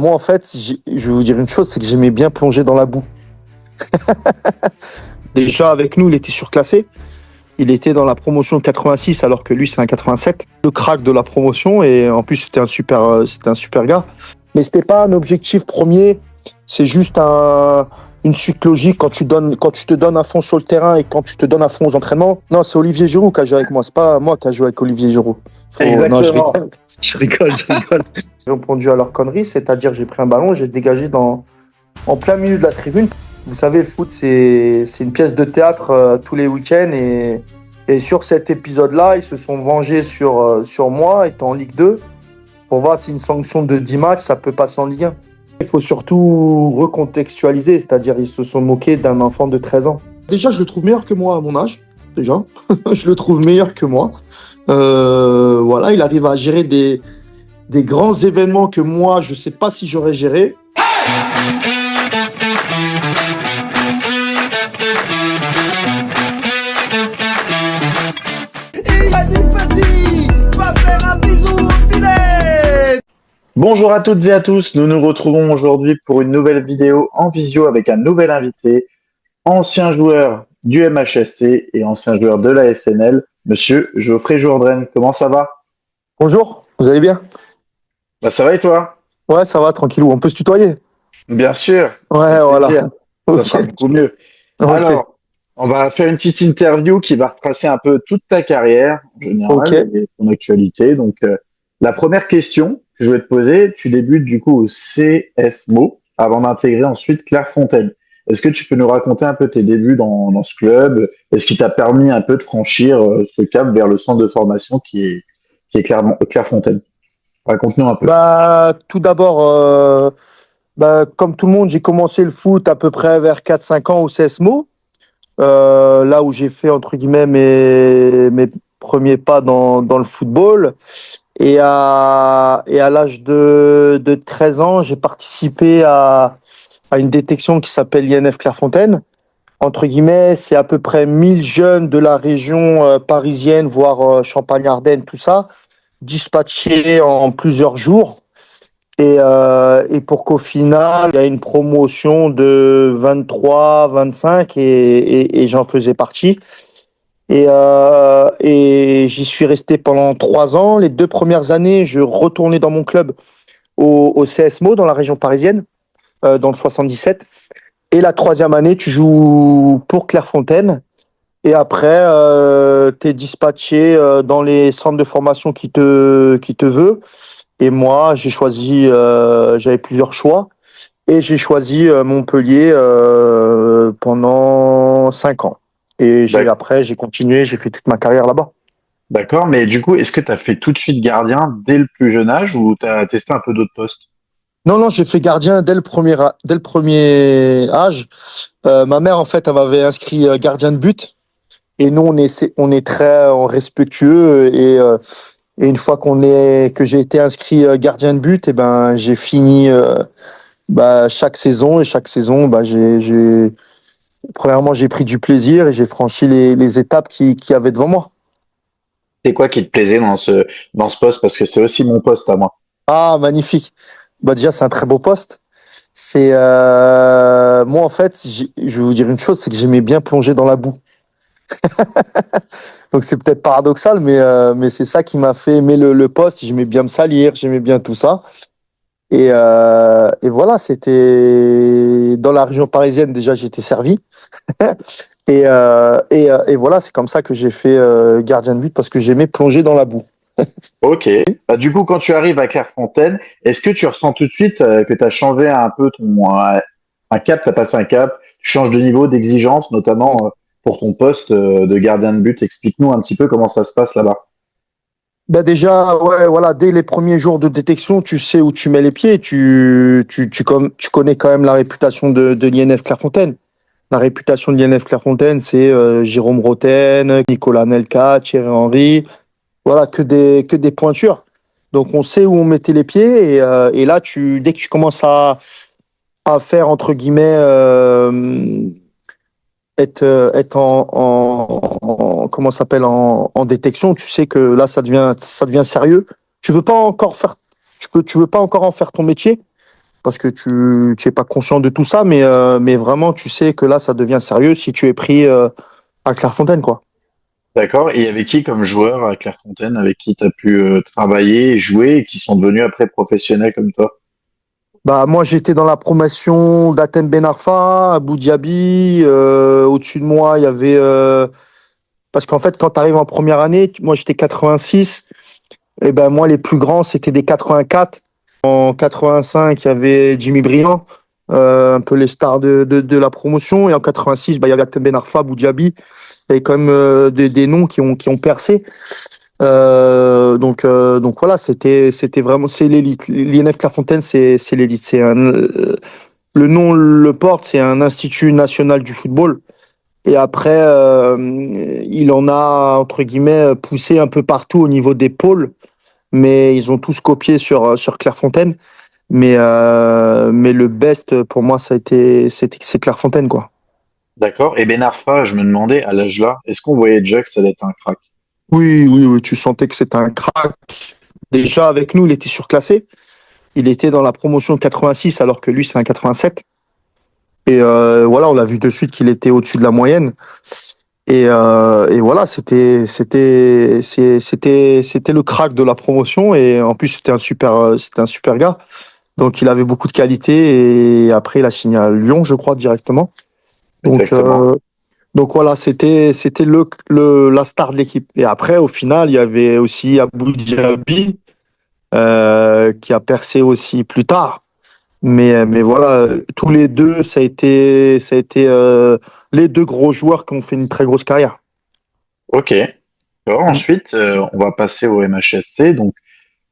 Moi, en fait, je vais vous dire une chose, c'est que j'aimais bien plonger dans la boue. Déjà, avec nous, il était surclassé. Il était dans la promotion 86, alors que lui, c'est un 87. Le crack de la promotion, et en plus, c'était un super gars. Mais c'était pas un objectif premier. C'est juste une suite logique quand tu te donnes à fond sur le terrain et quand tu te donnes à fond aux entraînements. Non, c'est Olivier Giroud qui a joué avec moi. C'est pas moi qui a joué avec Olivier Giroud. Non, je Exactement. rigole. Je rigole, je rigole. J'ai répondu à leur connerie, c'est-à-dire j'ai pris un ballon, j'ai dégagé en plein milieu de la tribune. Vous savez, le foot, c'est une pièce de théâtre tous les week-ends. Et sur cet épisode-là, ils se sont vengés sur moi, étant en Ligue 2, pour voir si une sanction de 10 matchs, ça peut passer en Ligue 1. Il faut surtout recontextualiser, c'est-à-dire ils se sont moqués d'un enfant de 13 ans. Déjà, je le trouve meilleur que moi à mon âge. Déjà, je le trouve meilleur que moi. Voilà, il arrive à gérer des grands événements que moi, je ne sais pas si j'aurais géré. Bonjour à toutes et à tous, nous nous retrouvons aujourd'hui pour une nouvelle vidéo en visio avec un nouvel invité, ancien joueur du MHSC et ancien joueur de la SNL, monsieur Geoffrey Jourdain. Comment ça va? Bonjour, vous allez bien? Bah, ça va et toi? Ouais, ça va, tranquillou. On peut se tutoyer? Bien sûr, Ouais, avec voilà. plaisir, ça Ok, sera beaucoup mieux. ok, Alors, on va faire une petite interview qui va retracer un peu toute ta carrière en ok. général et ton actualité. Donc, la première question que je vais te poser, tu débutes du coup au CSMO avant d'intégrer ensuite Clairefontaine. Est-ce que tu peux nous raconter un peu tes débuts dans ce club et ce qui t'a permis un peu de franchir ce cap vers le centre de formation qui est Clairefontaine? Raconte-nous un peu. Tout d'abord, comme tout le monde, j'ai commencé le foot à peu près vers 4-5 ans au CSMO, là où j'ai fait, entre guillemets, mes premiers pas dans le football. Et à l'âge de 13 ans, j'ai participé à une détection qui s'appelle l'INF Clairefontaine. Entre guillemets, c'est à peu près 1000 jeunes de la région parisienne, voire Champagne-Ardenne, tout ça, dispatchés en plusieurs jours. Et pour qu'au final, il y a une promotion de 23, 25 et j'en faisais partie. Et j'y suis resté pendant 3 ans. Les 2 premières années, je retournais dans mon club au CSMO dans la région parisienne, dans le 77. Et la 3e année, tu joues pour Clairefontaine. Et après, tu es dispatché dans les centres de formation qui te veut. Et moi, j'avais plusieurs choix. Et j'ai choisi Montpellier pendant 5 ans. Et D'ac- après, j'ai continué, j'ai fait toute ma carrière là-bas. D'accord, mais du coup, est-ce que tu as fait tout de suite gardien dès le plus jeune âge ou tu as testé un peu d'autres postes? Non, non, j'ai fait gardien dès le premier âge. Ma mère, en fait, elle m'avait inscrit gardien de but. Et nous, on est très respectueux. Et une fois que j'ai été inscrit gardien de but, et ben, j'ai fini chaque saison. Et chaque saison, premièrement, j'ai pris du plaisir et j'ai franchi les étapes qui avaient devant moi. C'est quoi qui te plaisait dans ce poste? Parce que c'est aussi mon poste à moi. Ah, magnifique. Déjà, c'est un très beau poste. Moi, en fait, je vais vous dire une chose, c'est que j'aimais bien plonger dans la boue. Donc c'est peut-être paradoxal, mais c'est ça qui m'a fait aimer le poste. J'aimais bien me salir, j'aimais bien tout ça. Et voilà, c'était dans la région parisienne, déjà j'étais servi. Et voilà, c'est comme ça que j'ai fait gardien de but parce que j'aimais plonger dans la boue. Ok. Bah, du coup, quand tu arrives à Clairefontaine, est-ce que tu ressens tout de suite que tu as changé un peu un cap, tu as passé un cap, tu changes de niveau d'exigence, notamment pour ton poste de gardien de but. Explique-nous un petit peu comment ça se passe là-bas. Déjà, ouais, voilà, dès les premiers jours de détection, tu sais où tu mets les pieds. Tu connais quand même la réputation de l'INF Clairefontaine. La réputation de l'INF Clairefontaine, c'est Jérôme Roten, Nicolas Nelka, Thierry Henry. Voilà, que des pointures. Donc, on sait où on mettait les pieds. Et là, dès que tu commences à faire, entre guillemets, être comment ça s'appelle, en détection, tu sais que là, ça devient sérieux. Tu veux pas encore faire, tu veux pas encore en faire ton métier. parce que tu es pas conscient de tout ça, mais vraiment, tu sais que là, ça devient sérieux si tu es pris à Clairefontaine, quoi. D'accord. Et il y avait qui comme joueur à Clairefontaine avec qui tu as pu travailler, jouer et qui sont devenus après professionnels comme toi? Bah, moi, j'étais dans la promotion d'Athènes Ben Arfa, Abu Dhabi. Au-dessus de moi, il y avait. Parce qu'en fait, quand tu arrives en première année, moi, j'étais 86. Et ben, moi, les plus grands, c'était des 84. En 85, il y avait Jimmy Briand, un peu les stars de la promotion. Et en 86, bah, il y avait Athènes Ben Arfa, Abu Dhabi. Il y avait quand même des noms qui ont percé. Donc voilà, c'était vraiment, c'est l'élite. L'INF Clairefontaine, c'est l'élite. Le nom le porte, c'est un institut national du football. Et après, il en a, entre guillemets, poussé un peu partout au niveau des pôles, mais ils ont tous copié sur Clairefontaine. Mais le best, pour moi, c'est Clairefontaine, quoi. D'accord. Et Ben Arfa, je me demandais à l'âge là, est-ce qu'on voyait déjà que ça allait être un crack? Oui, oui, oui, tu sentais que c'était un crack. Déjà, avec nous, il était surclassé. Il était dans la promotion 86, alors que lui, c'est un 87. Et voilà, on l'a vu de suite qu'il était au-dessus de la moyenne. Et voilà, c'était le crack de la promotion. Et en plus, c'était un super gars. Donc, il avait beaucoup de qualité. Et après, il a signé à Lyon, je crois, directement. Donc, Exactement. euh, donc voilà, c'était la star de l'équipe. Et après, au final, il y avait aussi Abou Dhabi, qui a percé aussi plus tard. Mais voilà, tous les deux, ça a été les deux gros joueurs qui ont fait une très grosse carrière. Ok. Alors, Mm. ensuite, on va passer au MHSC, donc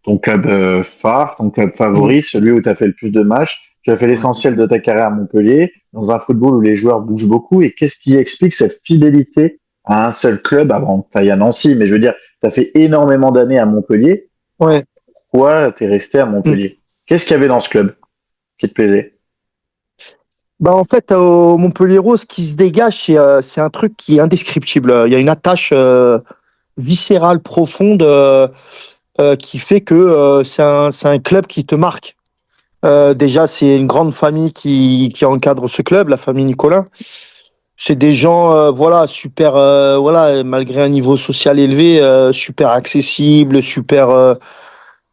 ton club phare, ton club Mm. favori, celui où tu as fait le plus de matchs. Tu as fait l'essentiel de ta carrière à Montpellier, dans un football où les joueurs bougent beaucoup. Et qu'est-ce qui explique cette fidélité à un seul club avant que tu ailles à Nancy? Mais je veux dire, tu as fait énormément d'années à Montpellier. Ouais. Pourquoi tu es resté à Mm. Montpellier? Qu'est-ce qu'il y avait dans ce club qui te plaisait? Bah en fait, au Montpellier Rose, ce qui se dégage, c'est un truc qui est indescriptible. Il y a une attache viscérale profonde qui fait que c'est un club qui te marque. Déjà, c'est une grande famille qui encadre ce club, la famille Nicolas. C'est des gens, voilà, super, voilà, malgré un niveau social élevé, super accessibles, super,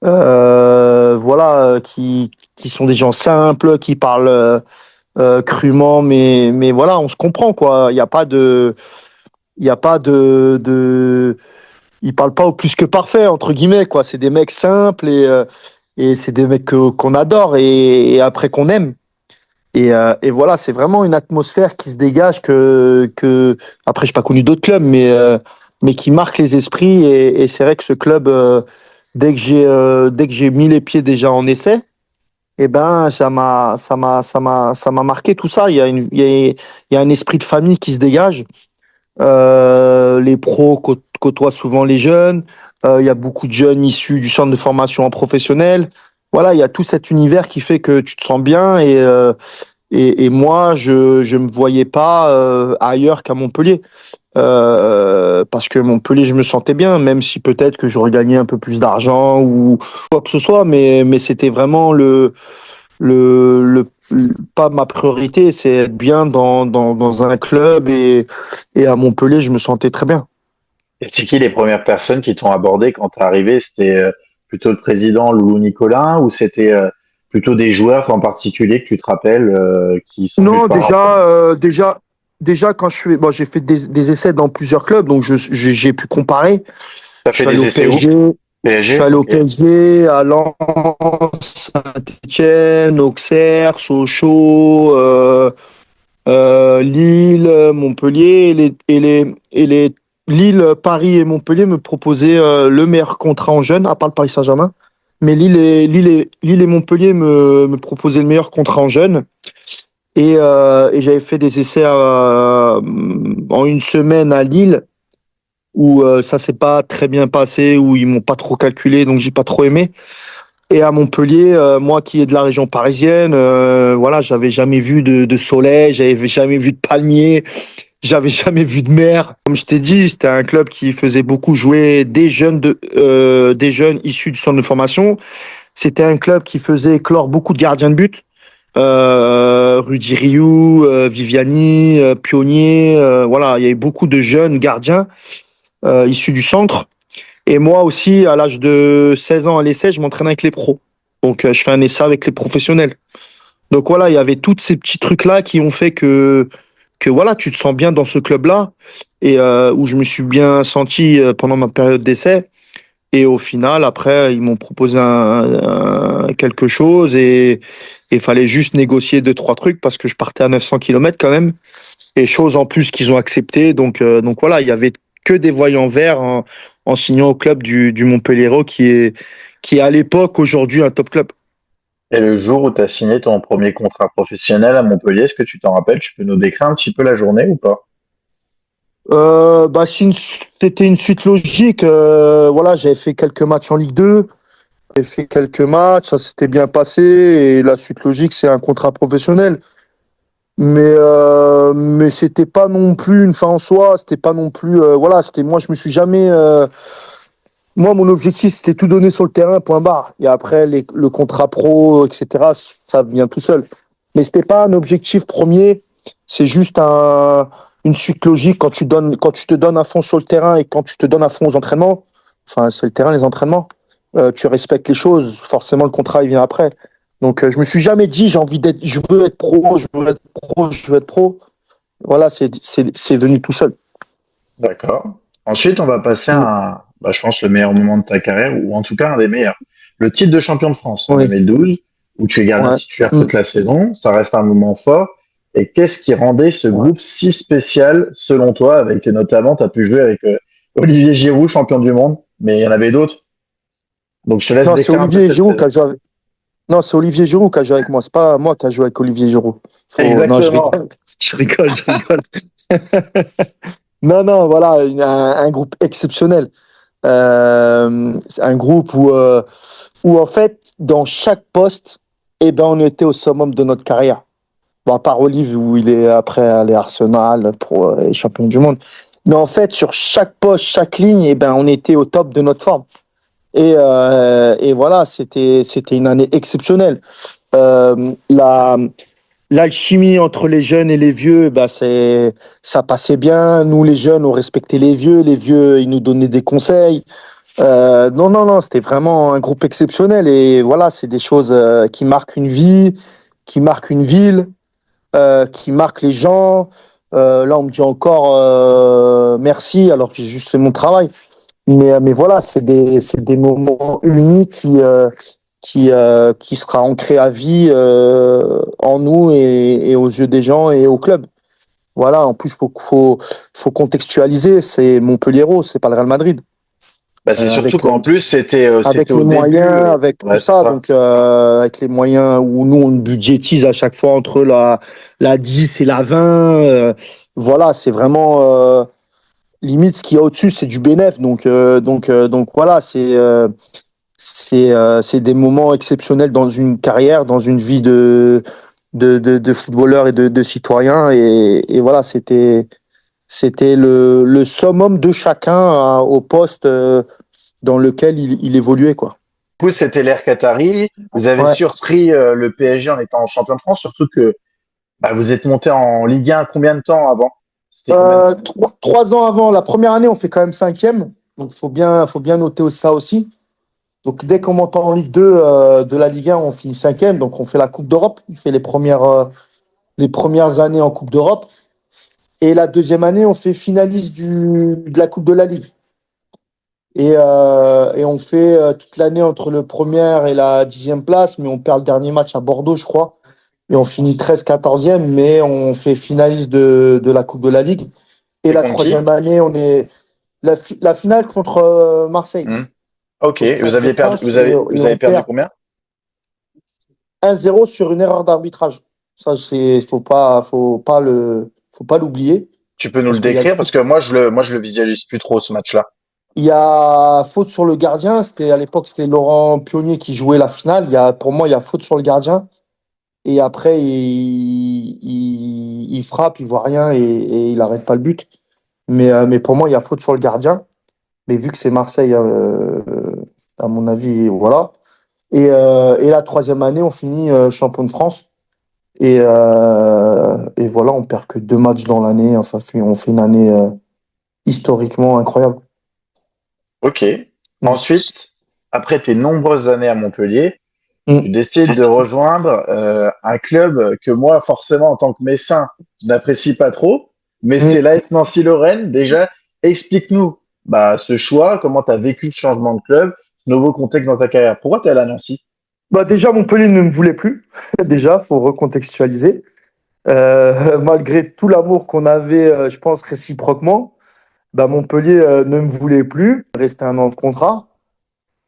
voilà, qui sont des gens simples, qui parlent crûment, mais voilà, on se comprend, quoi. Il y a pas de, ils parlent pas au plus que parfait, entre guillemets, quoi. C'est des mecs simples et c'est des mecs qu'on adore et après qu'on aime. Et voilà, c'est vraiment une atmosphère qui se dégage après, j'ai pas connu d'autres clubs, mais qui marque les esprits. Et c'est vrai que ce club, dès que j'ai mis les pieds déjà en essai, eh ben, ça m'a marqué tout ça. Il y a un esprit de famille qui se dégage. Les pros côtoient souvent les jeunes. Il y a beaucoup de jeunes issus du centre de formation en professionnel. Voilà, il y a tout cet univers qui fait que tu te sens bien et moi, je me voyais pas ailleurs qu'à Montpellier. Parce que Montpellier, je me sentais bien, même si peut-être que j'aurais gagné un peu plus d'argent ou quoi que ce soit, mais c'était vraiment pas ma priorité, c'est être bien dans un club et à Montpellier, je me sentais très bien. Et c'est qui les premières personnes qui t'ont abordé quand t'es arrivé? C'était plutôt le président Loulou Nicolin ou c'était plutôt des joueurs en particulier que tu te rappelles qui sont venus Non, te voir en premier? déjà quand bon, j'ai fait des essais dans plusieurs clubs, donc j'ai pu comparer. T'as Je fait suis allé des au essais où? PSG, je suis PSG? allé au Ok. PSG, à Lens, Saint-Étienne, Auxerre, Sochaux, Lille, Montpellier, Lille, Paris et Montpellier me proposaient le meilleur contrat en jeune, à part le Paris Saint-Germain. Mais Lille et Montpellier me proposaient le meilleur contrat en jeune. Et j'avais fait des essais en une semaine à Lille, où ça s'est pas très bien passé, où ils m'ont pas trop calculé, donc j'ai pas trop aimé. Et à Montpellier, moi qui est de la région parisienne, voilà, j'avais jamais vu de soleil, j'avais jamais vu de palmiers, j'avais jamais vu de mer. Comme je t'ai dit, c'était un club qui faisait beaucoup jouer des jeunes issus du centre de formation. C'était un club qui faisait éclore beaucoup de gardiens de but. Rudy Rioux, Viviani, Pionnier. Voilà, il y avait beaucoup de jeunes gardiens issus du centre. Et moi aussi, à l'âge de 16 ans à l'essai, je m'entraînais avec les pros. Donc, je fais un essai avec les professionnels. Donc voilà, il y avait tous ces petits trucs-là qui ont fait que voilà, tu te sens bien dans ce club-là et où je me suis bien senti pendant ma période d'essai. Et au final, après, ils m'ont proposé quelque chose et il fallait juste négocier deux, trois trucs parce que je partais à 900 kilomètres quand même. Et chose en plus qu'ils ont accepté. Donc voilà, il y avait que des voyants verts en signant au club du Montpellier qui est à l'époque, aujourd'hui, un top club. Et le jour où tu as signé ton premier contrat professionnel à Montpellier, est-ce que tu t'en rappelles? Tu peux nous décrire un petit peu la journée ou pas? Bah, c'était une suite logique. Voilà, j'avais fait quelques matchs en Ligue 2, j'ai fait quelques matchs, ça s'était bien passé. Et la suite logique, c'est un contrat professionnel. Mais c'était pas non plus une fin en soi. C'était pas non plus. Voilà, c'était moi, je me suis jamais. Moi, mon objectif, c'était tout donner sur le terrain, point barre. Et après, le contrat pro, etc., ça vient tout seul. Mais c'était pas un objectif premier. C'est juste une suite logique quand tu te donnes à fond sur le terrain et quand tu te donnes à fond aux entraînements. Enfin, c'est le terrain, les entraînements. Tu respectes les choses. Forcément, le contrat, il vient après. Donc, je me suis jamais dit, je veux être pro, je veux être pro, je veux être pro. Voilà, c'est venu tout seul. D'accord. Ensuite, on va passer Mm. à, bah, je pense, le meilleur moment de ta carrière, ou en tout cas un des meilleurs. Le titre de champion de France en Oui, 2012, où tu es gardien ouais. titulaire Mm. toute la saison. Ça reste un moment fort. Et qu'est-ce qui rendait ce Ouais. groupe si spécial, selon toi, avec notamment, tu as pu jouer avec Olivier Giroud, champion du monde, mais il y en avait d'autres. Donc, je te laisse Non, c'est décrire un peu Olivier cette Giroud qui saison. a joué Non, c'est Olivier Giroud qui a joué avec moi. C'est pas moi qui a joué avec Olivier Giroud. Non, je Exactement. rigole. Je rigole, je rigole. Non, non, voilà, un groupe exceptionnel. C'est un groupe où, en fait, dans chaque poste, eh ben, on était au summum de notre carrière. Bon, à part Olive, où il est après allé à Arsenal, pro et champion du monde. Mais en fait, sur chaque poste, chaque ligne, eh ben, on était au top de notre forme. Et voilà, c'était une année exceptionnelle. La l'alchimie entre les jeunes et les vieux, bah ça passait bien. Nous, les jeunes, on respectait les vieux. Les vieux, ils nous donnaient des conseils. Non, non, non, c'était vraiment un groupe exceptionnel. Et voilà, c'est des choses qui marquent une vie, qui marquent une ville, qui marquent les gens. Là, on me dit encore merci alors que j'ai juste fait mon travail. Mais voilà, c'est des moments uniques qui sera ancré à vie en nous et aux yeux des gens et au club. Voilà, en plus, faut contextualiser. C'est Montpellier, c'est pas le Real Madrid. Bah, c'est surtout Avec, qu'en plus, c'était avec au les début. moyens, avec tout Ouais, c'est ça. ça. Donc, avec les moyens où nous, on budgétise à chaque fois entre la 10 et la 20. Voilà, c'est vraiment. Limite, ce qu'il y a au-dessus, c'est du bénéf. Donc voilà, c'est des moments exceptionnels dans une carrière, dans une vie de footballeur et de citoyen. Et voilà, c'était le summum de chacun au poste dans lequel il évoluait, quoi. Du coup, c'était l'ère Qatari. Vous avez Ouais. surpris le PSG en étant champion de France, surtout que bah, vous êtes monté en Ligue 1 combien de temps avant? C'était combien de temps? 3 ans avant, la première année, on fait quand même cinquième. Donc, faut bien noter ça aussi. Donc, dès qu'on monte en Ligue 2 de la Ligue 1, on finit cinquième. Donc, on fait la Coupe d'Europe. On fait les premières années en Coupe d'Europe. Et la deuxième année, on fait finaliste de la Coupe de la Ligue. Et on fait toute l'année entre le première et la 10e place, mais on perd le dernier match à Bordeaux, je crois. Et on finit 13-14e, mais on fait finaliste de la Coupe de la Ligue. Et C'est la contre qui? troisième année, on est la finale contre Marseille, Hmm. Ok. au Stade de France, et Vous avez on perdu perd combien? 1-0 sur une erreur d'arbitrage. Ça, faut pas l'oublier, Tu peux nous le parce qu'il y a le décrire foot. parce que moi, je le visualise plus trop ce match-là. Il y a faute sur le gardien. À l'époque, c'était Laurent Pionnier qui jouait la finale. Pour moi, il y a faute sur le gardien. Et après, il frappe, il voit rien et il arrête pas le but. Mais pour moi, il y a faute sur le gardien. Mais vu que c'est Marseille, à mon avis, voilà. Et la troisième année, on finit champion de France. Et voilà, on perd que 2 matchs dans l'année. Enfin, on fait une année historiquement incroyable. Ok. Mm. Ensuite, après tes nombreuses années à Montpellier, tu Mm. décides de rejoindre un club que moi, forcément, en tant que Messin, je n'apprécie pas trop, mais Mm. c'est l'AS Nancy-Lorraine. Déjà, explique-nous ce choix, comment tu as vécu ce changement de club, ce nouveau contexte dans ta carrière. Pourquoi tu es allé à Nancy? Bah déjà, Montpellier ne me voulait plus. Déjà, faut recontextualiser. Malgré tout l'amour qu'on avait, je pense réciproquement, bah Montpellier ne me voulait plus. Il restait un an de contrat,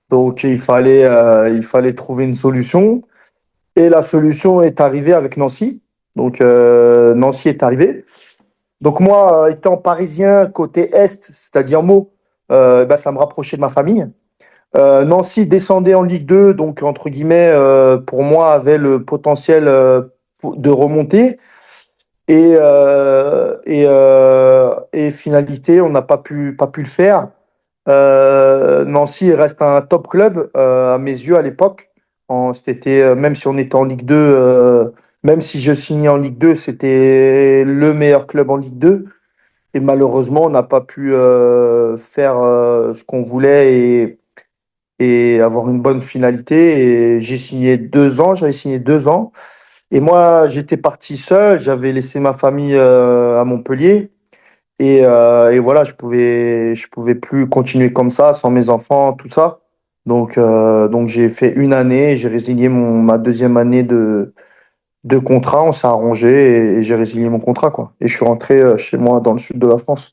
donc il fallait trouver une solution. Et la solution est arrivée avec Nancy. Donc Nancy est arrivé. Donc moi, étant parisien côté est, c'est-à-dire Meaux, bah, ça me rapprochait de ma famille. Nancy descendait en Ligue 2, donc entre guillemets, pour moi, avait le potentiel de remonter. Et finalité, on n'a pas pu le faire. Nancy reste un top club à mes yeux à l'époque. Même si on était en Ligue 2, même si je signais en Ligue 2, c'était le meilleur club en Ligue 2. Et malheureusement, on n'a pas pu faire ce qu'on voulait et avoir une bonne finalité. Et j'avais signé 2 ans. Et moi, j'étais parti seul, j'avais laissé ma famille à Montpellier. Et voilà, je pouvais plus continuer comme ça, sans mes enfants, tout ça. Donc j'ai fait une année, j'ai résilié ma deuxième année de contrat, on s'est arrangé et j'ai résilié mon contrat, quoi. Et je suis rentré chez moi dans le sud de la France.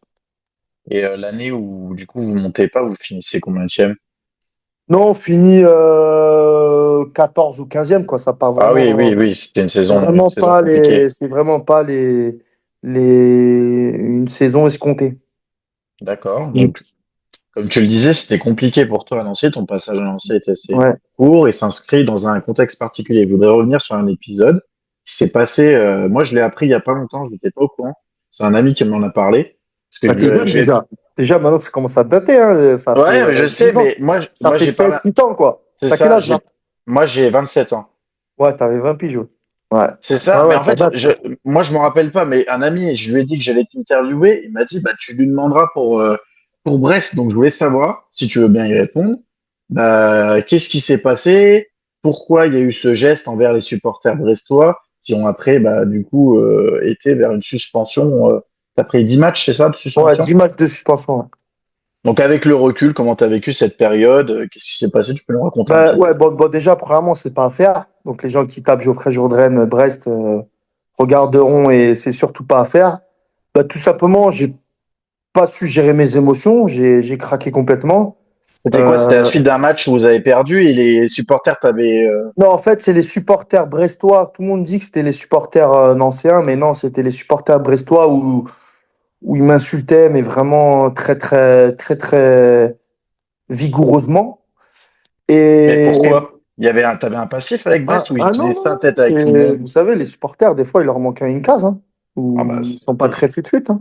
Et l'année où, du coup, vous montez pas, vous finissez combienième? Non, on finit 14 ou 15e, quoi. Ça part Ah oui, vraiment, oui, oui, c'était une vraiment saison pas compliquée. c'est vraiment pas une saison escomptée. D'accord. Mm. Donc, comme tu le disais, c'était compliqué pour toi à Nancy. Ton passage à Nancy était assez Ouais. court et s'inscrit dans un contexte particulier. Je voudrais revenir sur un épisode qui s'est passé. Moi, je l'ai appris il y a pas longtemps. Je n'étais pas au courant. C'est un ami qui m'en a parlé. Parce que Bah, t'es jeune déjà. Déjà, maintenant, ça commence à dater, hein. Ça fait ouais, mais je sais, 12 ans. mais moi, Ça moi, fait j'ai pas. 7 8 ans, quoi. C'est T'as quel ça. âge, là? Moi, j'ai 27 ans. Ouais, t'avais 20 piges. Ouais, ouais, C'est ouais, ça. Mais ouais, en ça fait, date. moi, je me rappelle pas. Mais un ami, je lui ai dit que j'allais t'interviewer. Il m'a dit, bah, tu lui demanderas pour Brest. Donc, je voulais savoir si tu veux bien y répondre. Qu'est-ce qui s'est passé? Pourquoi il y a eu ce geste envers les supporters brestois qui ont après, du coup, été vers une suspension. T'as pris 10 matchs, c'est ça, de Ouais, suspension? 10 matchs de suspension. Ouais. Donc, avec le recul, comment tu as vécu cette période? Qu'est-ce qui s'est passé? Tu peux nous raconter un Bah, petit peu. ouais, bon, déjà, premièrement, c'est pas à faire. Donc, les gens qui tapent Geoffrey Jourdain, Brest, regarderont et c'est surtout pas à faire. Bah, tout simplement, j'ai pas su gérer mes émotions. J'ai craqué complètement. C'était quoi? C'était la Euh, suite d'un match où vous avez perdu et les supporters t'avaient. Non, en fait, c'est les supporters brestois. Tout le monde dit que c'était les supporters nancéens, mais non, c'était les supporters brestois où ils m'insultaient, mais vraiment très, très, très, très vigoureusement. Mais Et pourquoi? T'avais un passif avec Brest où ils non, faisaient non, ça non, tête avec une. vous savez, les supporters, des fois, il leur manquait une case, hein, Ah où ils sont pas oui. très fut-fut, hein.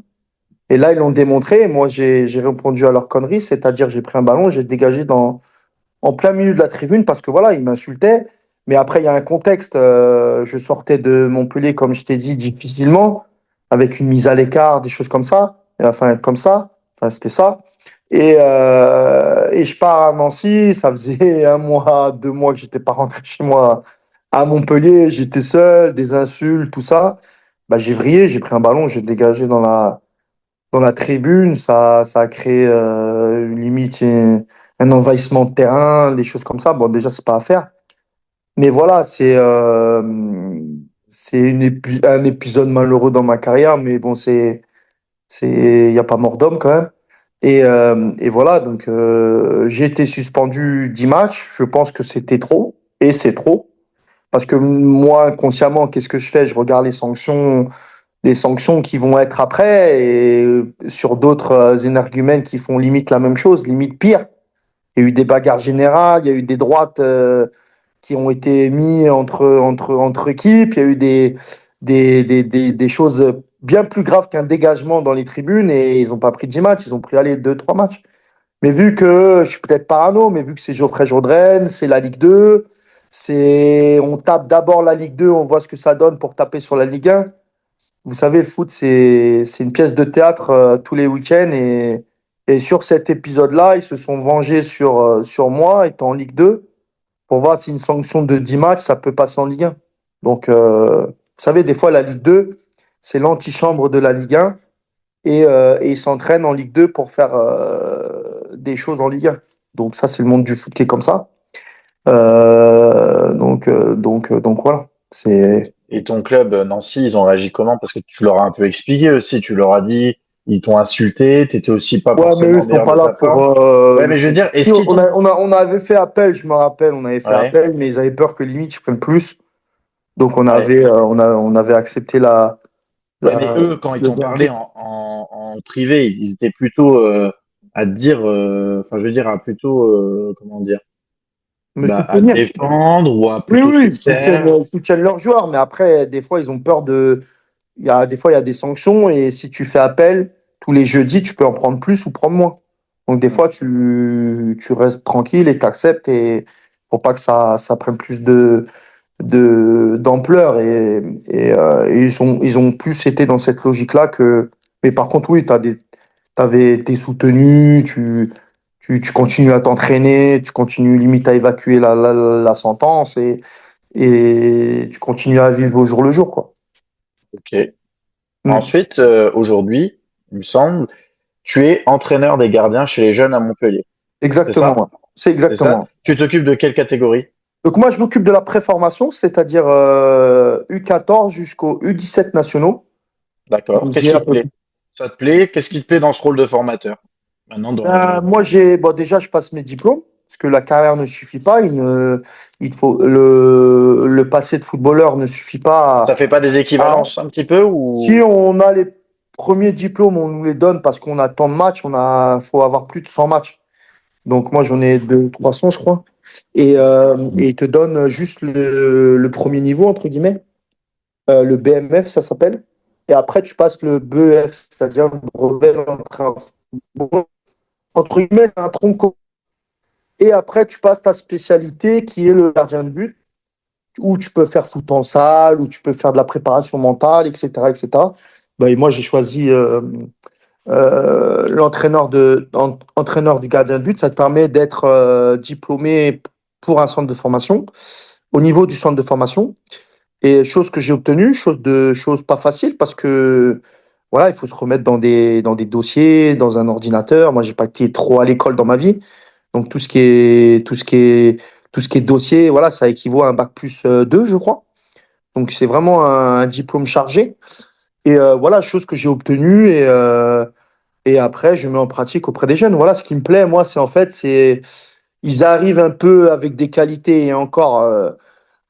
Et là, ils l'ont démontré. Moi, j'ai répondu à leur connerie, c'est-à-dire j'ai pris un ballon, j'ai dégagé en plein milieu de la tribune parce que voilà, ils m'insultaient. Mais après, il y a un contexte. Je sortais de Montpellier, comme je t'ai dit, difficilement, avec une mise à l'écart, des choses comme ça. Et enfin, comme ça. Enfin, c'était ça. Et je pars à Nancy. Ça faisait un mois, 2 mois que j'étais pas rentré chez moi à Montpellier. J'étais seul, des insultes, tout ça. Bah, j'ai vrillé, j'ai pris un ballon, j'ai dégagé dans la tribune. Ça a créé limite un envahissement de terrain, des choses comme ça. Bon, déjà, c'est pas à faire. Mais voilà, c'est un épisode malheureux dans ma carrière, mais bon, il n'y a pas mort d'homme quand même. Et voilà, donc j'ai été suspendu 10 matchs. Je pense que c'était trop, et c'est trop. Parce que moi, inconsciemment, qu'est-ce que je fais? Je regarde les sanctions qui vont être après, et sur d'autres énergumènes qui font limite la même chose, limite pire. Il y a eu des bagarres générales, il y a eu des droites qui ont été mis entre équipes, il y a eu des choses bien plus graves qu'un dégagement dans les tribunes, et ils n'ont pas pris 10 matchs, ils ont pris allez, 2 3 matchs. Mais vu que, je suis peut-être parano, mais vu que c'est Geoffrey Jourdain, c'est la Ligue 2, On tape d'abord la Ligue 2, on voit ce que ça donne pour taper sur la Ligue 1. Vous savez, le foot, c'est une pièce de théâtre tous les week-ends. Et sur cet épisode-là, ils se sont vengés sur moi, étant en Ligue 2, pour voir si une sanction de 10 matchs, ça peut passer en Ligue 1. Donc, vous savez, des fois, la Ligue 2, c'est l'antichambre de la Ligue 1. Et ils s'entraînent en Ligue 2 pour faire des choses en Ligue 1. Donc, ça, c'est le monde du foot qui est comme ça. Donc voilà. C'est... Et ton club, Nancy, ils ont réagi comment? Parce que tu leur as un peu expliqué aussi, tu leur as dit, ils t'ont insulté, t'étais aussi pas Ouais, mais eux, forcément ils au sont meilleur pas de là ta pour. forme. Ouais, mais je veux dire, Si, est-ce qu'ils t'ont... on avait fait appel, je me rappelle, on avait fait Ouais, appel, mais ils avaient peur que limite je prenne plus. Donc ouais. on avait accepté Ouais, mais eux, quand ils le t'ont parlé verdict. en privé, ils étaient plutôt à te dire, enfin, je veux dire, à plutôt, comment dire, Me bah, à te soutenir. défendre ou à Oui, plutôt oui, se taire. ils soutiennent leurs joueurs, mais après, des fois, ils ont peur de. Des fois, il y a des sanctions, et si tu fais appel, tous les jeudis, tu peux en prendre plus ou prendre moins. Donc, des fois, tu restes tranquille et tu acceptes, et pour pas que ça prenne plus d'ampleur. Et ils ont plus été dans cette logique-là que. Mais par contre, oui, t'avais été soutenu, tu continues à t'entraîner, tu continues limite à évacuer la sentence, et tu continues à vivre au jour le jour, quoi. Ok. Mm. Ensuite, aujourd'hui, il me semble, tu es entraîneur des gardiens chez les jeunes à Montpellier. C'est Exactement, ça? ouais. C'est C'est ça? exactement. Tu t'occupes de quelle catégorie? Donc moi, je m'occupe de la préformation, c'est-à-dire U14 jusqu'au U17 nationaux. D'accord. Donc Qu'est-ce j'ai qui à te peu plaît? Ça te plaît? Qu'est-ce qui te plaît dans ce rôle de formateur? Maintenant, Moi, bon, déjà, je passe mes diplômes, parce que la carrière ne suffit pas. Il faut, le passé de footballeur ne suffit ça pas fait pas des à- équivalences un petit peu Si ou... on a les premiers diplômes, on nous les donne parce qu'on a tant de matchs, faut avoir plus de 100 matchs. Donc moi, j'en ai 300, je crois. Et ils te donnent juste le premier niveau, entre guillemets, le BMF, ça s'appelle. Et après, tu passes le BEF, c'est-à-dire le brevet d'entraîneur. Entre guillemets, c'est un tronc commun. Et après, tu passes ta spécialité qui est le gardien de but, où tu peux faire foot en salle, où tu peux faire de la préparation mentale, etc. etc. Ben, et moi, j'ai choisi entraîneur du gardien de but. Ça te permet d'être diplômé pour un centre de formation, au niveau du centre de formation. Et chose que j'ai obtenue, chose pas facile, parce que voilà, il faut se remettre dans des dossiers, dans un ordinateur. Moi, j'ai pas été trop à l'école dans ma vie. Donc tout ce qui est dossier, voilà, ça équivaut à un bac plus 2, je crois. Donc c'est vraiment un diplôme chargé. Et voilà, chose que j'ai obtenue. Et après, je mets en pratique auprès des jeunes. Voilà, ce qui me plaît, moi, c'est ils arrivent un peu avec des qualités et encore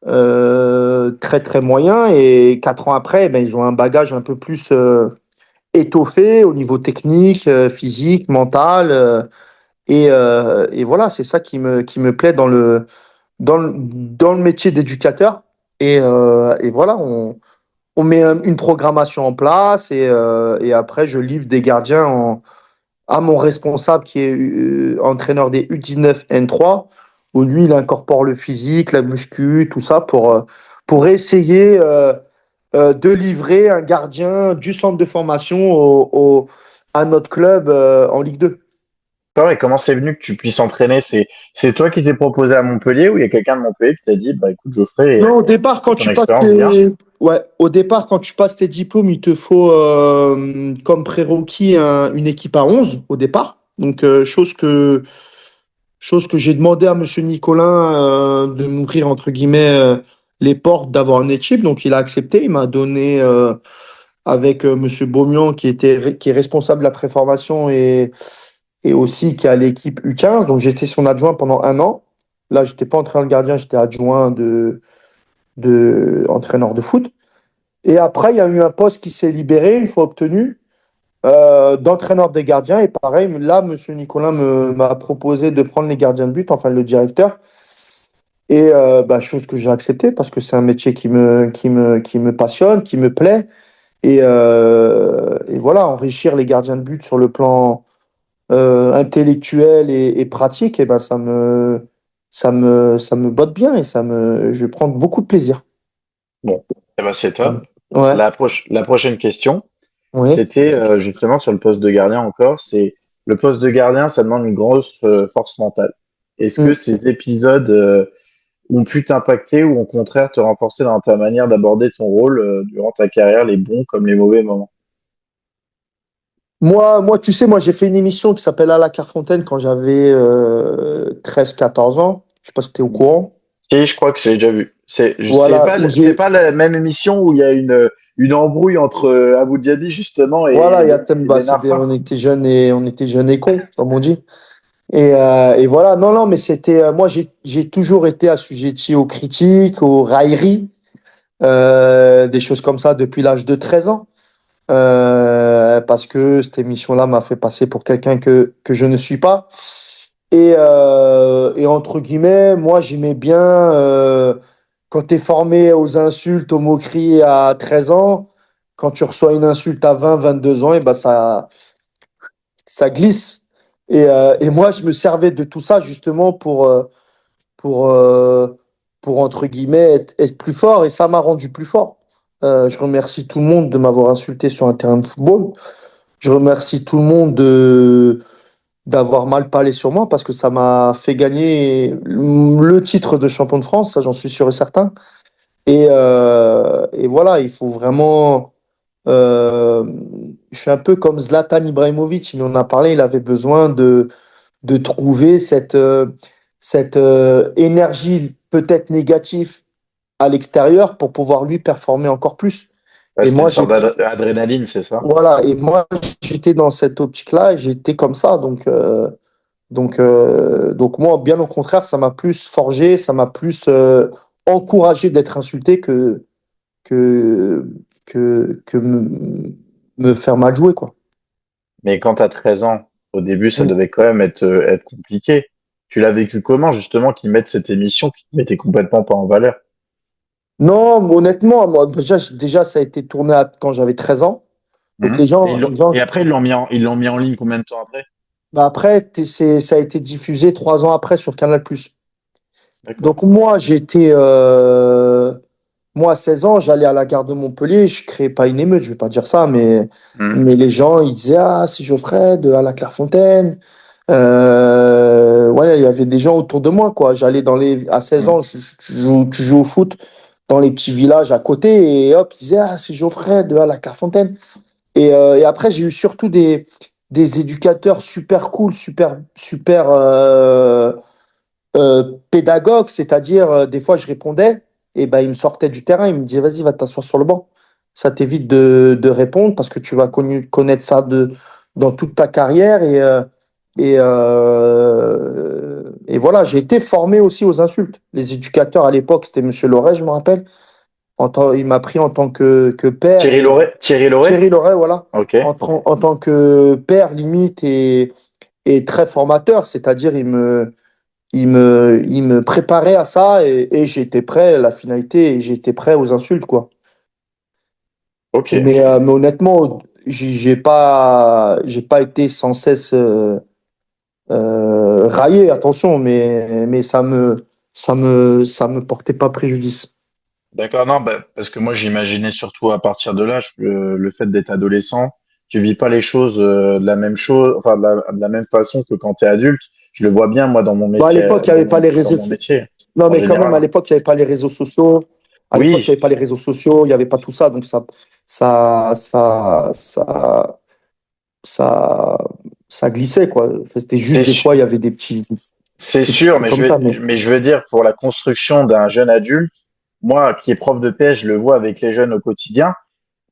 très très moyens. Et 4 ans après, ben, ils ont un bagage un peu plus étoffé au niveau technique, physique, mental. Et voilà, c'est ça qui me plaît dans le métier d'éducateur. Et voilà, on met une programmation en place, et après, je livre des gardiens à mon responsable qui est entraîneur des U19 N3, où lui, il incorpore le physique, la muscu, tout ça pour essayer de livrer un gardien du centre de formation à notre club en Ligue 2. D'accord, et comment c'est venu que tu puisses entraîner? C'est toi qui t'es proposé à Montpellier ou il y a quelqu'un de Montpellier qui t'a dit, bah écoute, Geoffrey, Non, au départ, avec quand ton tu passes expérience, viens. quand tu passes tes diplômes, il te faut comme prérequis une équipe à 11 au départ. Donc, chose que j'ai demandé à Monsieur Nicolin de m'ouvrir entre guillemets les portes d'avoir une équipe. Donc, il a accepté. Il m'a donné avec Monsieur Beaumian qui est responsable de la préformation et aussi qui a l'équipe U15. Donc, j'étais son adjoint pendant un an. Là, j'étais pas entraîneur de gardien, j'étais adjoint de entraîneur de foot. Et après, il y a eu un poste qui s'est libéré une fois obtenu d'entraîneur des gardiens. Et pareil, là, Monsieur Nicolin m'a proposé de prendre les gardiens de but, enfin le directeur. Et bah, chose que j'ai acceptée parce que c'est un métier qui me passionne, qui me plaît. Et voilà, enrichir les gardiens de but sur le plan intellectuel et pratique, et ben ça me botte bien et je prends beaucoup de plaisir. Bon, eh ben, c'est top. Ouais, La prochaine question, oui. c'était justement sur le poste de gardien encore. C'est le poste de gardien, ça demande une grosse force mentale. Est-ce que Mm. ces épisodes ont pu t'impacter ou au contraire te renforcer dans ta manière d'aborder ton rôle durant ta carrière, les bons comme les mauvais moments? Moi, tu sais, moi, j'ai fait une émission qui s'appelle À la Clairefontaine quand j'avais 13-14 ans. Je sais pas si tu es au courant. Si, je crois que je l'ai déjà vu. Voilà, C'est pas la même émission où il y a une embrouille entre Abu Dhabi justement voilà, il y a et Temba, Ben Arfa. on était jeunes et cons, comme on dit. Et voilà, non, non, mais moi, j'ai toujours été assujetti aux critiques, aux railleries, des choses comme ça depuis l'âge de 13 ans. Parce que cette émission-là m'a fait passer pour quelqu'un que je ne suis pas. Et entre guillemets, moi, j'aimais bien, quand tu es formé aux insultes, aux moqueries à 13 ans, quand tu reçois une insulte à 20, 22 ans, et ben ça glisse. Et moi, je me servais de tout ça justement pour, euh, pour entre guillemets, être plus fort. Et ça m'a rendu plus fort. Je remercie tout le monde de m'avoir insulté sur un terrain de football. Je remercie tout le monde d'avoir mal parlé sur moi parce que ça m'a fait gagner le titre de champion de France, ça j'en suis sûr et certain. Et voilà, il faut vraiment. euh, je suis un peu comme Zlatan Ibrahimovic, il en a parlé, il avait besoin de trouver cette énergie peut-être négative à l'extérieur pour pouvoir lui performer encore plus. Ouais, Et c'était moi, une sorte j'étais, d'adrénaline, c'est ça? voilà, et moi, j'étais dans cette optique-là et j'étais comme ça. Donc moi, bien au contraire, ça m'a plus forgé, ça m'a plus encouragé d'être insulté que, que me faire mal jouer, quoi. Mais quand tu as 13 ans, au début, ça Mm. devait quand même être compliqué. Tu l'as vécu comment, justement, qu'ils mettent cette émission qui te mettait complètement pas en valeur? Non, mais honnêtement, moi, déjà, ça a été tourné quand j'avais 13 ans. Donc Mhm. Et après, ils l'ont mis en ligne combien de temps après? bah après, ça a été diffusé 3 ans après sur Canal+. D'accord. Donc moi, à 16 ans, j'allais à la gare de Montpellier, je créais pas une émeute, je vais pas dire ça, Mhm. mais les gens, ils disaient, ah, c'est Geoffrey de à la Clairefontaine. Ouais, il y avait des gens autour de moi, quoi. À 16 Mhm. ans, tu joues au foot dans les petits villages à côté, et hop, ils disaient, ah, c'est Geoffrey de à la Clairefontaine. Et après, j'ai eu surtout des éducateurs super cool, super, super, pédagogue, c'est-à-dire des fois je répondais et ben il me sortait du terrain, il me disait vas-y va t'asseoir sur le banc. Ça t'évite de répondre parce que tu vas connaître ça dans toute ta carrière et voilà, j'ai été formé aussi aux insultes. Les éducateurs à l'époque, c'était Monsieur Loret, je me rappelle. Il m'a pris en tant que père Thierry et Loret? Thierry Loret? Thierry Loret, voilà, Ok. en tant que père limite et très formateur, c'est-à-dire il me préparait à ça et j'étais prêt à la finalité et j'étais prêt aux insultes, quoi. Ok. Mais honnêtement, j'ai pas été sans cesse raillé, attention, mais ça me portait pas préjudice. D'accord, non, bah, parce que moi j'imaginais surtout à partir de là, le fait d'être adolescent, tu vis pas les choses de la même chose, enfin de la même façon que quand tu es adulte. Je le vois bien moi dans mon Bon, à l'époque, il n'y avait pas les dans réseaux mon sociaux. métier Non, en mais quand même, général, à hein. l'époque, il n'y avait pas les réseaux sociaux. À l'époque, il Oui, n'y avait pas les réseaux sociaux, il n'y avait pas tout ça. Donc, ça, ça, ça, ça, ça glissait, quoi. Enfin, c'était juste c'est des su- fois, il y avait c'est des petits sûr, trucs comme ça. Mais mais je veux dire pour la construction d'un jeune adulte, moi qui est prof de PS, je le vois avec les jeunes au quotidien,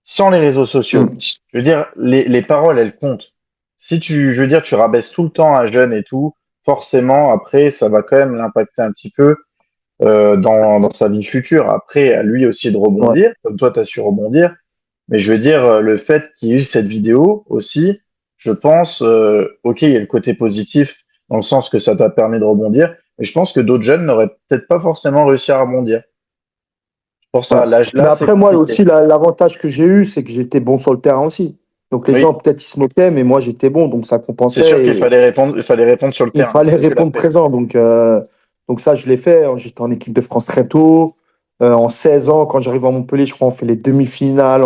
sans les réseaux sociaux. Hmm. Je veux dire les paroles elles comptent. Si tu je veux dire tu rabaisses tout le temps un jeune et tout, forcément après ça va quand même l'impacter un petit peu dans sa vie future. Après, à lui aussi de Ouais. rebondir, comme toi, tu as su rebondir. Mais je veux dire, le fait qu'il y ait eu cette vidéo aussi, je pense, ok, il y a le côté positif, dans le sens que ça t'a permis de rebondir, mais je pense que d'autres jeunes n'auraient peut-être pas forcément réussi à rebondir. Pour ça, Ouais. à l'âge Mais là, c'est après, moi compliqué. aussi, l'avantage que j'ai eu, c'est que j'étais bon sur le terrain aussi. Donc les gens, Oui, peut-être, ils se moquaient, mais moi, j'étais bon, donc ça c'est sûr compensait qu'il et fallait répondre sur le il terrain. fallait Et tu l'as répondre fait. présent. Donc Donc ça, je l'ai fait. J'étais en équipe de France très tôt. En 16 ans, quand j'arrive à Montpellier, je crois on fait les demi-finales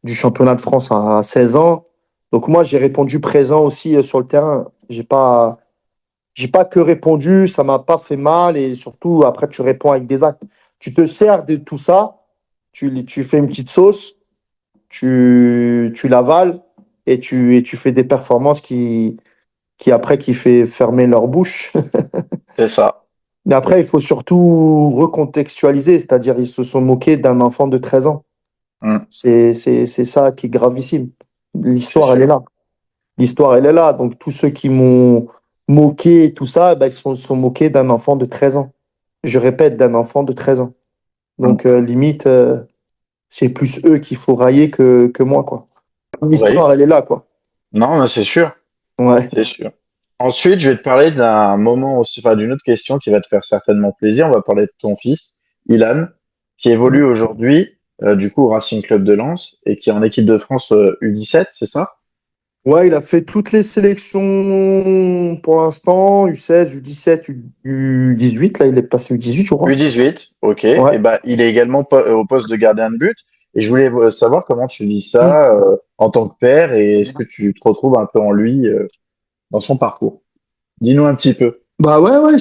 du championnat de France à 16 ans. Donc moi, j'ai répondu présent aussi sur le terrain. J'ai pas que répondu, ça m'a pas fait mal et surtout après tu réponds avec des actes. Tu te sers de tout ça, tu fais une petite sauce, tu l'avales et tu fais des performances qui après qui fait fermer leur bouche. C'est ça. Mais après, il faut surtout recontextualiser, c'est-à-dire ils se sont moqués d'un enfant de 13 ans. Mm, C'est ça qui est gravissime. c'est L'histoire, elle est sûr. là. L'histoire, elle est là. Donc tous ceux qui m'ont moqué et tout ça, ben, ils se sont moqués d'un enfant de 13 ans. Je répète, d'un enfant de 13 ans. Mm. Donc limite, c'est plus eux qu'il faut railler que moi, quoi. Oui. L'histoire, elle est là, quoi. Non, mais c'est sûr. Ouais. C'est sûr. Ensuite, je vais te parler d'un moment aussi, enfin, d'une autre question qui va te faire certainement plaisir. On va parler de ton fils, Ilan, qui évolue aujourd'hui, du coup, au Racing Club de Lens et qui est en équipe de France U17, c'est ça? Ouais, il a fait toutes les sélections pour l'instant, U16, U17, U18. Là, il est passé U18, je crois. U18, ok. Ouais. Et ben, il est également au poste de gardien de but. Et je voulais savoir comment tu vis Mm. ça en tant que père et est-ce que tu te retrouves un peu en lui dans son parcours? Dis-nous un petit peu. Bah ouais, ouais,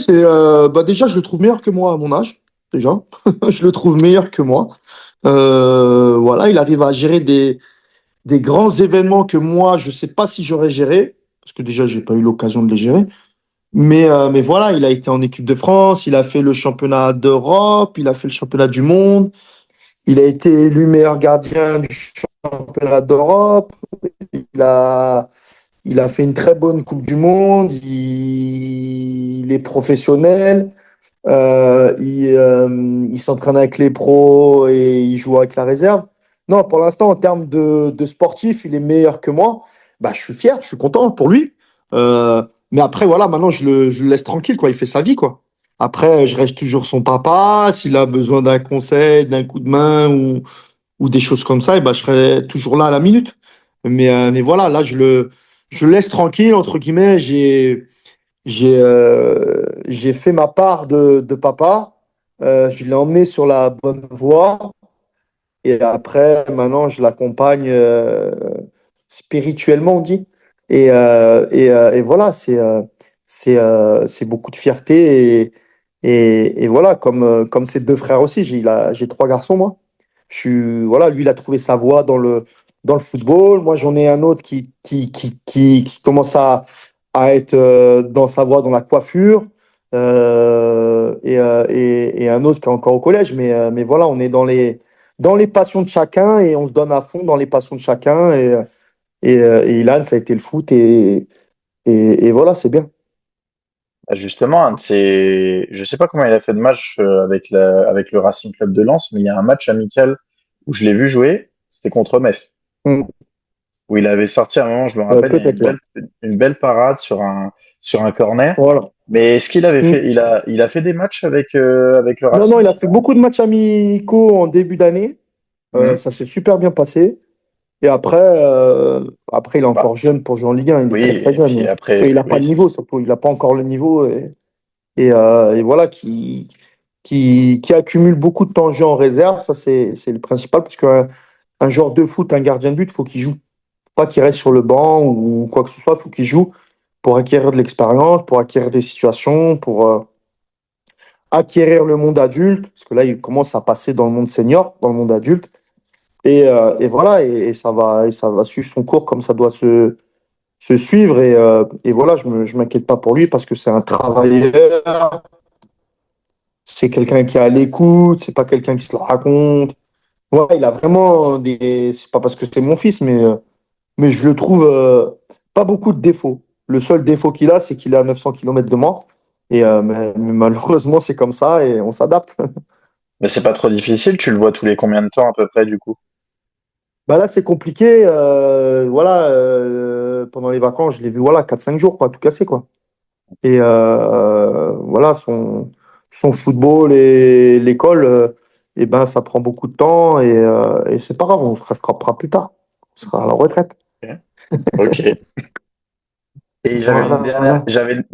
bah déjà, je le trouve meilleur que moi à mon âge. Déjà. Je le trouve meilleur que moi. Voilà, il arrive à gérer des grands événements que moi, je sais pas si j'aurais géré. Parce que déjà, j'ai pas eu l'occasion de les gérer. Mais voilà, il a été en équipe de France, il a fait le championnat d'Europe, il a fait le championnat du monde, il a été élu meilleur gardien du championnat d'Europe, il a, il a fait une très bonne Coupe du Monde, il est professionnel, il s'entraîne avec les pros et il joue avec la réserve. Non, pour l'instant, en termes de sportif, il est meilleur que moi. Bah, je suis fier, je suis content pour lui. Mais après, voilà, maintenant, je le laisse tranquille, quoi. Il fait sa vie, quoi. Après, je reste toujours son papa. S'il a besoin d'un conseil, d'un coup de main ou des choses comme ça, et ben, je serai toujours là à la minute. Mais voilà, là, je le laisse tranquille, entre guillemets. J'ai fait ma part de papa. Je l'ai emmené sur la bonne voie. Et après, maintenant, je l'accompagne spirituellement, on dit. Et voilà, c'est beaucoup de fierté. Et voilà, comme ses deux frères aussi. J'ai trois garçons, moi. Voilà, lui, il a trouvé sa voie dans le football. Moi, j'en ai un autre qui commence à être dans sa voie dans la coiffure. Et un autre qui est encore au collège. Mais voilà, on est dans les passions de chacun et on se donne à fond dans les passions de chacun. Et Ilan, ça a été le foot. Et voilà, c'est bien. Bah, justement, je sais pas comment il a fait de match avec le Racing Club de Lens, mais il y a un match amical où je l'ai vu jouer, c'était contre Metz, Mm. où il avait sorti à un moment, je me rappelle, il y a Peut-être, ouais. une belle parade sur un corner. Voilà. Mais est-ce qu'il avait Mm. fait, il a fait des matchs avec le Non, non, Racing, il a c'est fait ça? beaucoup de matchs amicaux en début d'année. Mhm. Ça s'est super bien passé. Et après, il est Bah, encore jeune pour jouer en Ligue 1. Il est oui, très, très et puis jeune. Et il après, n'a pas oui. le niveau, surtout. Il n'a pas encore le niveau. Et voilà, qui accumule beaucoup de temps de jeu en réserve. Ça, c'est le principal. Parce qu'un joueur de foot, un gardien de but, il faut qu'il joue. Pas qu'il reste sur le banc ou quoi que ce soit. Il faut qu'il joue pour acquérir de l'expérience, pour acquérir des situations, pour acquérir le monde adulte. Parce que là, il commence à passer dans le monde senior, dans le monde adulte. Et voilà, et ça va suivre son cours comme ça doit se suivre. Et voilà, je m'inquiète pas pour lui parce que c'est un travailleur, c'est quelqu'un qui est à l'écoute, c'est pas quelqu'un qui se la raconte. Voilà, il a vraiment des. C'est pas parce que c'est mon fils, mais je le trouve pas beaucoup de défauts. Le seul défaut qu'il a, c'est qu'il est à 900 km de moi. Mais malheureusement, c'est comme ça et on s'adapte. Mais c'est pas trop difficile, tu le vois tous les combien de temps à peu près du coup? Bah là, c'est compliqué. Voilà, pendant les vacances, je l'ai vu voilà, 4-5 jours, quoi, tout cassé, quoi. Et voilà, son football et l'école, eh ben, ça prend beaucoup de temps et c'est pas grave, on se rattrapera plus tard. On sera à la retraite. Ok. Ok. Et Voilà, voilà.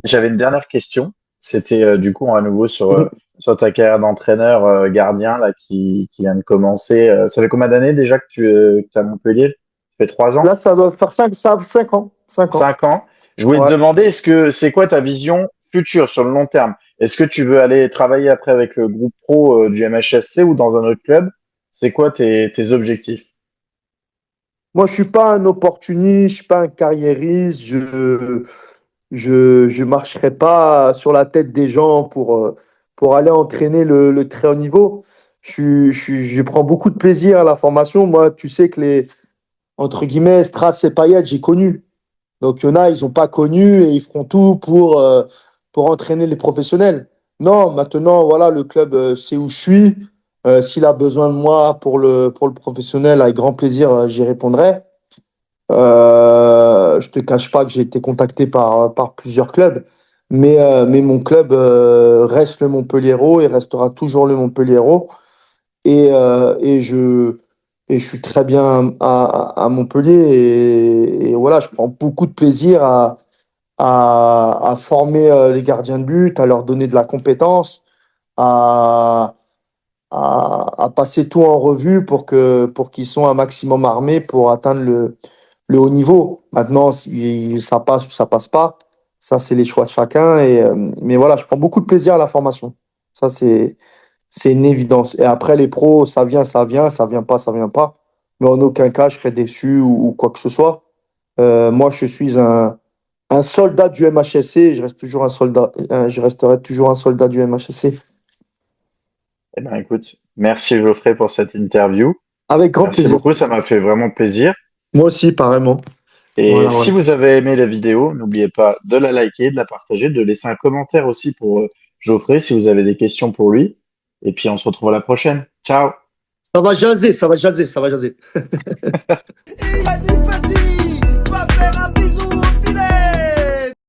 j'avais une dernière question. C'était du coup à nouveau sur ta carrière d'entraîneur gardien là qui vient de commencer. Ça fait combien d'années déjà que tu es à Montpellier? Ça fait 3 ans? Là, ça doit faire 5 ans. 5 ans. 5 ans. Je voulais te Ouais. demander, est-ce que c'est quoi ta vision future sur le long terme? Est-ce que tu veux aller travailler après avec le groupe pro du MHSC ou dans un autre club? C'est quoi tes objectifs? Moi, je suis pas un opportuniste, je suis pas un carriériste. Je marcherai pas sur la tête des gens pour aller entraîner le très haut niveau. Je prends beaucoup de plaisir à la formation. Moi, tu sais que entre guillemets, Strass et Payet, j'ai connu. Donc, il y en a, ils n'ont pas connu et ils feront tout pour entraîner les professionnels. Non, maintenant, voilà, le club sait où je suis. S'il a besoin de moi pour le professionnel, avec grand plaisir, j'y répondrai. Je te cache pas que j'ai été contacté par plusieurs clubs, mais mon club reste le Montpelliéraud et restera toujours le Montpelliéraud. Et je suis très bien à Montpellier et voilà, je prends beaucoup de plaisir à former les gardiens de but, à leur donner de la compétence, à, à passer tout en revue pour qu'ils soient un maximum armés pour atteindre le haut niveau. Maintenant, si ça passe ou ça passe pas, ça c'est les choix de chacun. Mais voilà, je prends beaucoup de plaisir à la formation. Ça c'est une évidence. Et après les pros, ça vient pas, ça vient pas. Mais en aucun cas je serais déçu ou quoi que ce soit. Moi, je suis un soldat du MHSC. Et je reste toujours un soldat. Je resterai toujours un soldat du MHSC. Eh ben, écoute, merci Geoffrey pour cette interview. Avec grand Merci plaisir. beaucoup, ça m'a fait vraiment plaisir. Moi aussi, pareillement. Et Voilà, si voilà. vous avez aimé la vidéo, n'oubliez pas de la liker, de la partager, de laisser un commentaire aussi pour Geoffrey si vous avez des questions pour lui. Et puis on se retrouve à la prochaine. Ciao! Ça va jaser, ça va jaser, ça va jaser. Il a dit petit